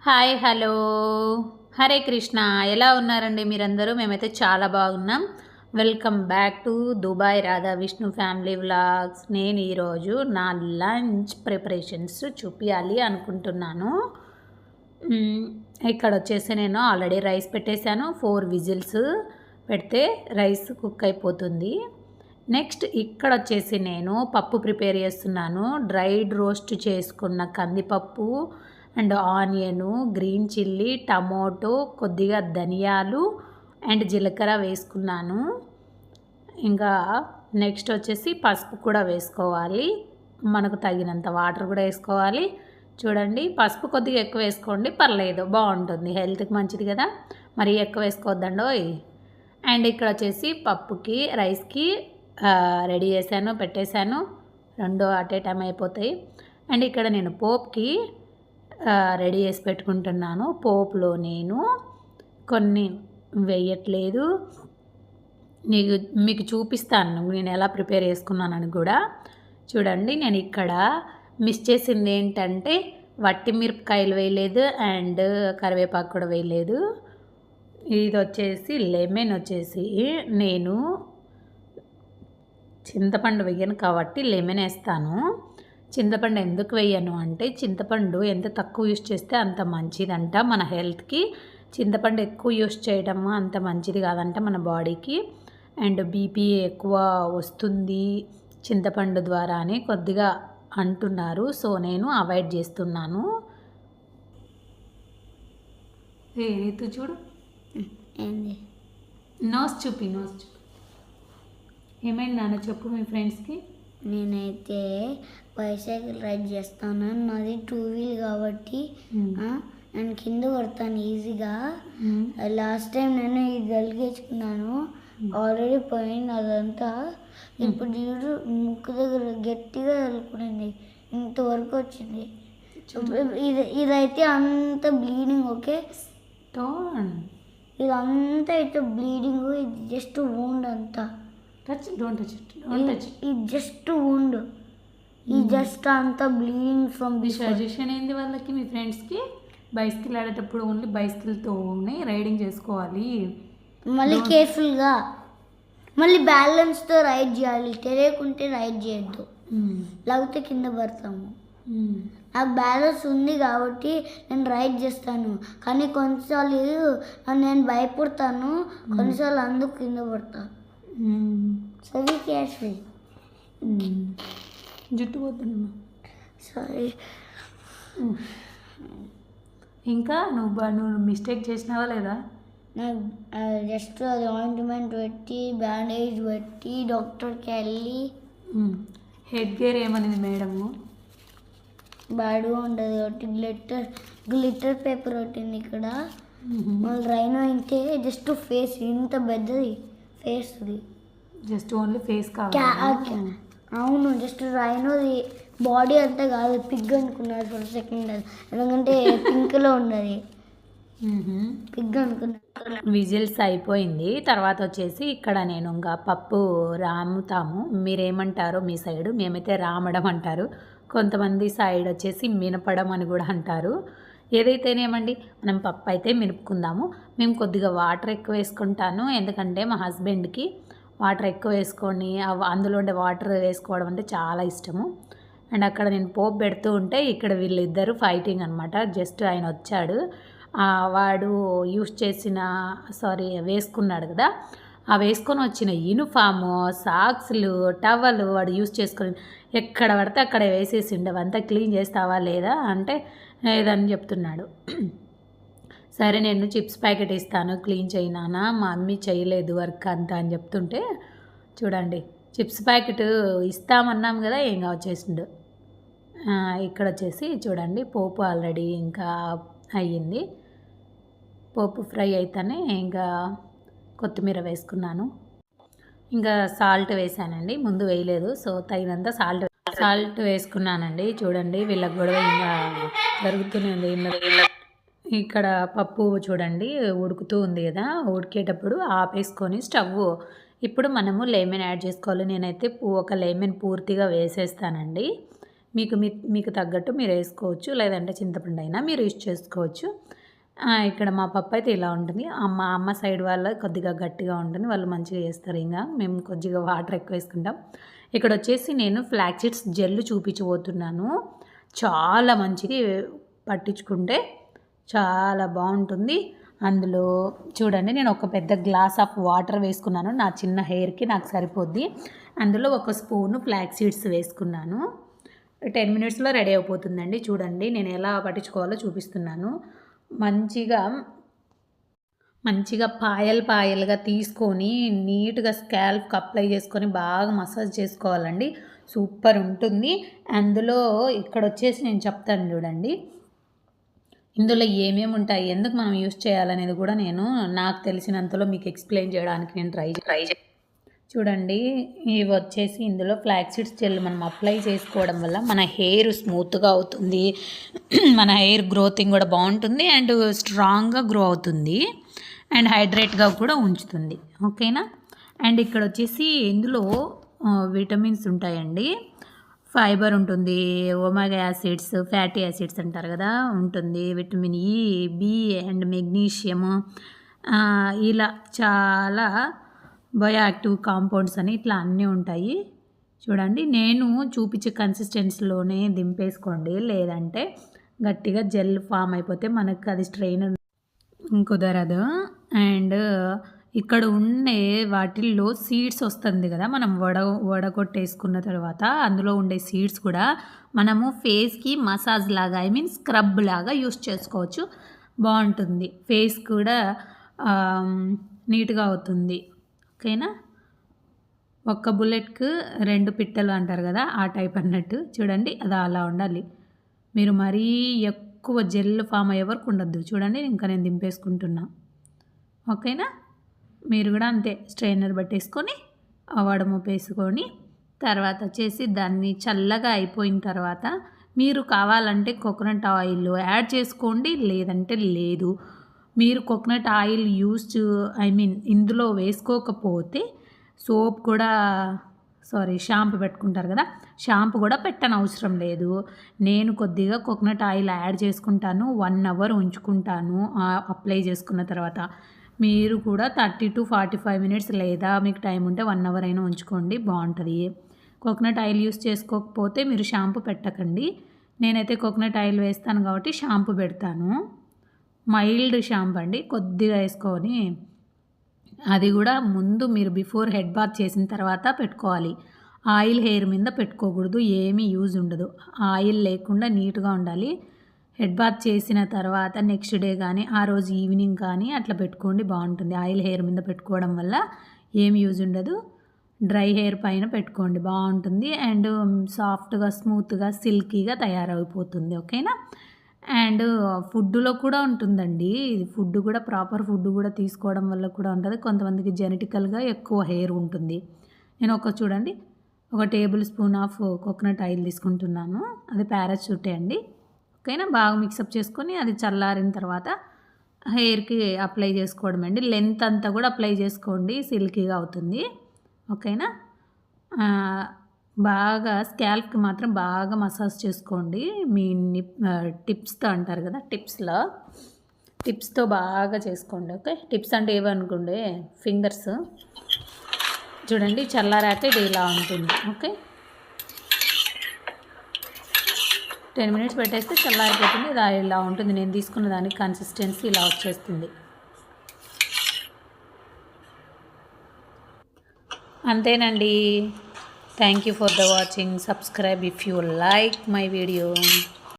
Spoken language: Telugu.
Hi hello Hare Krishna. ఎలా ఉన్నారండి మీరందరూ? మేమైతే చాలా బాగున్నాం. Welcome back to Dubai Radha Vishnu family vlogs. నేను ఈరోజు నా లంచ్ ప్రిపరేషన్స్ చూపించాలి అనుకుంటున్నాను. ఇక్కడ వచ్చేసి నేను ఆల్రెడీ రైస్ పెట్టేశాను. 4 విజిల్స్ పెడితే రైస్ కుక్ అయిపోతుంది. నెక్స్ట్ ఇక్కడ వచ్చేసి నేను పప్పు ప్రిపేర్ చేస్తున్నాను. డ్రైడ్ రోస్ట్ చేసుకున్న కందిపప్పు and onion, green chilli, tomato, కొద్దిగా ధనియాలు అండ్ జీలకర్ర వేసుకున్నాను. ఇంకా నెక్స్ట్ వచ్చేసి పసుపు కూడా వేసుకోవాలి. మనకు తగినంత వాటర్ కూడా వేసుకోవాలి. చూడండి, పసుపు కొద్దిగా ఎక్కువ వేసుకోండి, పర్లేదు, బాగుంటుంది, హెల్త్కి మంచిది కదా, మరి ఎక్కువ వేసుకోవద్దండోయ్. అండ్ ఇక్కడ వచ్చేసి పప్పుకి రైస్కి రెడీ చేశాను, పెట్టేశాను. రెండు అట్ ఏ టైం అయిపోతాయి. అండ్ ఇక్కడ నేను పోపుకి రెడీ చేసి పెట్టుకుంటున్నాను. పోపులో నేను కొన్ని వేయట్లేదు, మీకు చూపిస్తాను నేను ఎలా ప్రిపేర్ చేసుకున్నానని కూడా. చూడండి, నేను ఇక్కడ మిస్ చేసింది ఏంటంటే వట్టి మిరపకాయలు వేయలేదు అండ్ కరివేపాకు కూడా వేయలేదు. ఇది వచ్చేసి లెమన్ వచ్చేసి నేను చింతపండు వేయను కాబట్టి లెమన్ వేస్తాను. చింతపండు ఎందుకు వేయను అంటే చింతపండు ఎంత తక్కువ యూస్ చేస్తే అంత మంచిదంట మన హెల్త్కి. చింతపండు ఎక్కువ యూస్ చేయడం అంత మంచిది కాదంట మన బాడీకి. అండ్ బీపీ ఎక్కువ వస్తుంది చింతపండు ద్వారా అని కొద్దిగా అంటున్నారు. సో నేను అవాయిడ్ చేస్తున్నాను. నీతో చూడు, నోస్ చూపి ఏమైంది నాన్న చెప్పు మీ ఫ్రెండ్స్కి. నేనైతే బైసైకిల్ రైడ్ చేస్తాను. నాది 2 వీల్ కాబట్టి నేను కింద పడతాను ఈజీగా. లాస్ట్ టైం నేను ఇది గలిగేసుకున్నాను, ఆల్రెడీ పోయింది అదంతా. ఇప్పుడు చూడు, ముక్కు దగ్గర గట్టిగా తలుపుకునింది, ఇంతవరకు వచ్చింది. ఇదైతే అంత బ్లీడింగ్. ఓకే, ఇదంతా అయితే బ్లీడింగ్, ఇది జస్ట్ వూండ్ అంతా. Don't touch it. It just wound. ఈ జస్ట్ అంతా బ్లీడింగ్ ఫ్రమ్ మీ సజెషన్ ఏంది వాళ్ళకి, మీ ఫ్రెండ్స్కి? బైసికల్ ఆడేటప్పుడు ఓన్లీ బైసికల్తోనే రైడింగ్ చేసుకోవాలి, మళ్ళీ కేర్ఫుల్గా, మళ్ళీ బ్యాలెన్స్తో రైడ్ చేయాలి. తెలియకుంటే రైడ్ చేయొద్దు, లేకపోతే కింద పడతాము. నాకు బ్యాలెన్స్ ఉంది కాబట్టి నేను రైడ్ చేస్తాను, కానీ కొన్నిసార్లు నేను భయపడతాను, కొన్నిసార్లు అందుకు కింద పడతాను. సరే, కేర్ఫుల్. జుట్టు పోతున్నా. సారీ. ఇంకా నువ్వు మిస్టేక్ చేసినావా లేదా? నాకు జస్ట్ అది ఆయింట్మెంట్ పెట్టి బ్యాండేజ్ పెట్టి డాక్టర్కి వెళ్ళి. హెడ్ గేర్ ఏమనింది మేడము? బ్యాడ్గా ఉంటుంది కాబట్టి గ్లిటర్ పేపర్ పెట్టింది ఇక్కడ. మళ్ళీ రైనో అయితే జస్ట్ ఫేస్ ఇంత పెద్దది ఫేస్ది, జస్ట్ ఓన్లీ ఫేస్ కావాలి. అవును, జస్ట్ రైనోది బాడీ అంతా కాదు, పిగ్ అనుకున్నారు ఫర్ సెకండ్. ఎందుకంటే పింక్లో ఉన్నది, పిగ్ అనుకున్నారు. విజిల్స్ అయిపోయింది. తర్వాత వచ్చేసి ఇక్కడ నేను ఇంకా పప్పు రాముతాము. మీరేమంటారో మీ సైడు? మేమైతే రామడం అంటారు, కొంతమంది సైడ్ వచ్చేసి మినపడం అని కూడా అంటారు. ఏదైతేనేమండి, మనం పప్పు అయితే మినుపుకుందాము. మేము కొద్దిగా వాటర్ ఎక్కువ వేసుకుంటాను, ఎందుకంటే మా హస్బెండ్కి వాటర్ ఎక్కువ వేసుకొని అందులో ఉండే వాటర్ వేసుకోవడం అంటే చాలా ఇష్టము. అండ్ అక్కడ నేను పోపు పెడుతూ ఉంటే ఇక్కడ వీళ్ళిద్దరూ ఫైటింగ్ అనమాట. జస్ట్ ఆయన వచ్చాడు, వాడు వేసుకున్నాడు కదా, ఆ వేసుకొని వచ్చిన యూనిఫాము, సాక్స్లు, టవల్ వాడు యూస్ చేసుకొని ఎక్కడ పడితే అక్కడ వేసేసిండు. అవంతా క్లీన్ చేస్తావా లేదా అంటే లేదని చెప్తున్నాడు. సరే, నేను చిప్స్ ప్యాకెట్ ఇస్తాను, క్లీన్ చేయనానా, మా మమ్మీ చేయలేదు వర్క్ అంతా అని చెప్తుంటే చూడండి, చిప్స్ ప్యాకెట్ ఇస్తామన్నాం కదా, ఇంకా వచ్చేసిండు. ఇక్కడ వచ్చేసి చూడండి, పోపు ఆల్రెడీ ఇంకా అయ్యింది. పోపు ఫ్రై అయితేనే ఇంకా కొత్తిమీర వేసుకున్నాను, ఇంకా సాల్ట్ వేసానండి, ముందు వేయలేదు. సో తగినంత సాల్ట్ వేసుకున్నానండి. చూడండి, వీళ్ళ గొడవ ఇంకా జరుగుతూనే ఉంది. ఇక్కడ పప్పు చూడండి ఉడుకుతూ ఉంది కదా, ఉడికేటప్పుడు ఆపేసుకొని స్టవ్ ఇప్పుడు మనము లెమన్ యాడ్ చేసుకోవాలి. నేనైతే ఒక లెమన్ పూర్తిగా వేసేస్తానండి. మీకు తగ్గట్టు మీరు వేసుకోవచ్చు, లేదంటే చింతపండు అయినా మీరు యూజ్ చేసుకోవచ్చు. ఇక్కడ మా పప్పు అయితే ఇలా ఉంటుంది. అమ్మ సైడ్ వాళ్ళ కొద్దిగా గట్టిగా ఉంటుంది, వాళ్ళు మంచిగా చేస్తారు. ఇంకా మేము కొద్దిగా వాటర్ ఎక్కువ వేసుకుంటాం. ఇక్కడ వచ్చేసి నేను ఫ్లాక్ సీడ్స్ జెల్ చూపించబోతున్నాను. చాలా మంచిగా పట్టించుకుంటే చాలా బాగుంటుంది. అందులో చూడండి, నేను ఒక పెద్ద గ్లాస్ ఆఫ్ వాటర్ వేసుకున్నాను. నా చిన్న హెయిర్కి నాకు సరిపోద్ది. అందులో ఒక స్పూను ఫ్లాక్ సీడ్స్ వేసుకున్నాను. 10 మినిట్స్లో రెడీ అయిపోతుందండి. చూడండి నేను ఎలా పట్టించుకోవాలో చూపిస్తున్నాను. మంచిగా పాయలుగా తీసుకొని నీట్గా స్కాల్ప్కి అప్లై చేసుకొని బాగా మసాజ్ చేసుకోవాలండి. సూపర్ ఉంటుంది. అందులో ఇక్కడ వచ్చేసి నేను చెప్తాను చూడండి, ఇందులో ఏమేమి ఉంటాయి, ఎందుకు మనం యూస్ చేయాలనేది కూడా నేను నాకు తెలిసినంతలో మీకు ఎక్స్ప్లెయిన్ చేయడానికి నేను ట్రై చూడండి. ఇవి వచ్చేసి ఇందులో ఫ్లాక్ సీడ్స్ జెల్ మనం అప్లై చేసుకోవడం వల్ల మన హెయిర్ స్మూత్గా అవుతుంది, మన హెయిర్ గ్రోతింగ్ కూడా బాగుంటుంది, అండ్ స్ట్రాంగ్గా గ్రో అవుతుంది, అండ్ హైడ్రేట్గా కూడా ఉంచుతుంది. ఓకేనా. అండ్ ఇక్కడ వచ్చేసి ఇందులో విటమిన్స్ ఉంటాయండి, ఫైబర్ ఉంటుంది, ఒమేగా యాసిడ్స్, ఫ్యాటీ యాసిడ్స్ అంటారు కదా ఉంటుంది, vitamin E, B and magnesium, ఇలా చాలా బయోయాక్టివ్ కాంపౌండ్స్ అని ఇట్లా అన్నీ ఉంటాయి. చూడండి, నేను చూపించే కన్సిస్టెన్సీలోనే దింపేసుకోండి, లేదంటే గట్టిగా జెల్ ఫామ్ అయిపోతే మనకు అది స్ట్రెయిన్ కుదరదు. అండ్ ఇక్కడ ఉండే వాటిల్లో సీడ్స్ వస్తుంది కదా, మనం వడగొట్టేసుకున్న తర్వాత అందులో ఉండే సీడ్స్ కూడా మనము ఫేస్కి మసాజ్ లాగా, స్క్రబ్ లాగా యూస్ చేసుకోవచ్చు. బాగుంటుంది, ఫేస్ కూడా నీట్గా అవుతుంది. ఓకేనా. ఒక్క బుల్లెట్కు 2 పిట్టలు అంటారు కదా, ఆ టైప్ అన్నట్టు. చూడండి, అది అలా ఉండాలి. మీరు మరీ ఎక్కువ జెల్ ఫామ్ అయ్యే వరకు ఉండద్దు. చూడండి, ఇంకా నేను దింపేసుకుంటున్నా. ఓకేనా. మీరు కూడా అంతే, స్ట్రైనర్ పట్టేసుకొని వడమోపేసుకొని తర్వాత వచ్చేసి దాన్ని చల్లగా అయిపోయిన తర్వాత మీరు కావాలంటే కోకోనట్ ఆయిల్ యాడ్ చేసుకోండి, లేదంటే లేదు. మీరు కోకోనట్ ఆయిల్ ఇందులో వేసుకోకపోతే సోప్ కూడా షాంపూ పెట్టుకుంటారు కదా, షాంపూ కూడా పెట్టనవసరం లేదు. నేను కొద్దిగా కోకోనట్ ఆయిల్ యాడ్ చేసుకుంటాను, 1 అవర్ ఉంచుకుంటాను అప్లై చేసుకున్న తర్వాత. మీరు కూడా 30 to 45 మినిట్స్, లేదా మీకు టైం ఉంటే 1 అవర్ అయినా ఉంచుకోండి, బాగుంటుంది. కోకోనట్ ఆయిల్ యూస్ చేసుకోకపోతే మీరు షాంపూ పెట్టకండి. నేనైతే కోకోనట్ ఆయిల్ వేస్తాను కాబట్టి షాంపూ పెడతాను. మైల్డ్ షాంపూ అండి, కొద్దిగా వేసుకొని, అది కూడా ముందు మీరు బిఫోర్ హెడ్ బాత్ చేసిన తర్వాత పెట్టుకోవాలి. ఆయిల్ హెయిర్ మీద పెట్టుకోకూడదు, ఏమీ యూజ్ ఉండదు. ఆయిల్ లేకుండా నీట్గా ఉండాలి. హెడ్ బాత్ చేసిన తర్వాత నెక్స్ట్ డే కానీ ఆ రోజు ఈవినింగ్ కానీ అట్లా పెట్టుకోండి, బాగుంటుంది. ఆయిల్ హెయిర్ మీద పెట్టుకోవడం వల్ల ఏమి యూజ్ ఉండదు. డ్రై హెయిర్ పైన పెట్టుకోండి, బాగుంటుంది. అండ్ సాఫ్ట్గా, స్మూత్గా, సిల్కీగా తయారైపోతుంది. ఓకేనా. అండ్ ఫుడ్లో కూడా ఉంటుందండి. ఫుడ్ కూడా ప్రాపర్ ఫుడ్ కూడా తీసుకోవడం వల్ల కూడా ఉంటుంది. కొంతమందికి జెనెటికల్గా ఎక్కువ హెయిర్ ఉంటుంది. నేను చూడండి, 1 table spoon of coconut oil తీసుకుంటున్నాను. అది పారాషూటే అండి. ఓకేనా. బాగా మిక్సప్ చేసుకొని అది చల్లారిన తర్వాత హెయిర్కి అప్లై చేసుకోవడం అండి. లెంత్ అంతా కూడా అప్లై చేసుకోండి, సిల్కీగా అవుతుంది. ఓకేనా. బాగా స్కాల్ప్కి మాత్రం బాగా మసాజ్ చేసుకోండి. మీ టిప్స్తో అంటారు కదా, టిప్స్తో బాగా చేసుకోండి. ఓకే. టిప్స్ అంటే ఏమనుకోండి, ఫింగర్స్. చూడండి, చల్లారాక ఇది ఇలా ఉంటుంది. ఓకే. 10 మినిట్స్ పెట్టేస్తే చల్లారిపోతుంది. ఇది ఇలా ఉంటుంది. నేను తీసుకున్న దానికి కన్సిస్టెన్సీ ఇలా వచ్చేస్తుంది. అంతేనండి. Thank you for the watching. Subscribe if you like my video.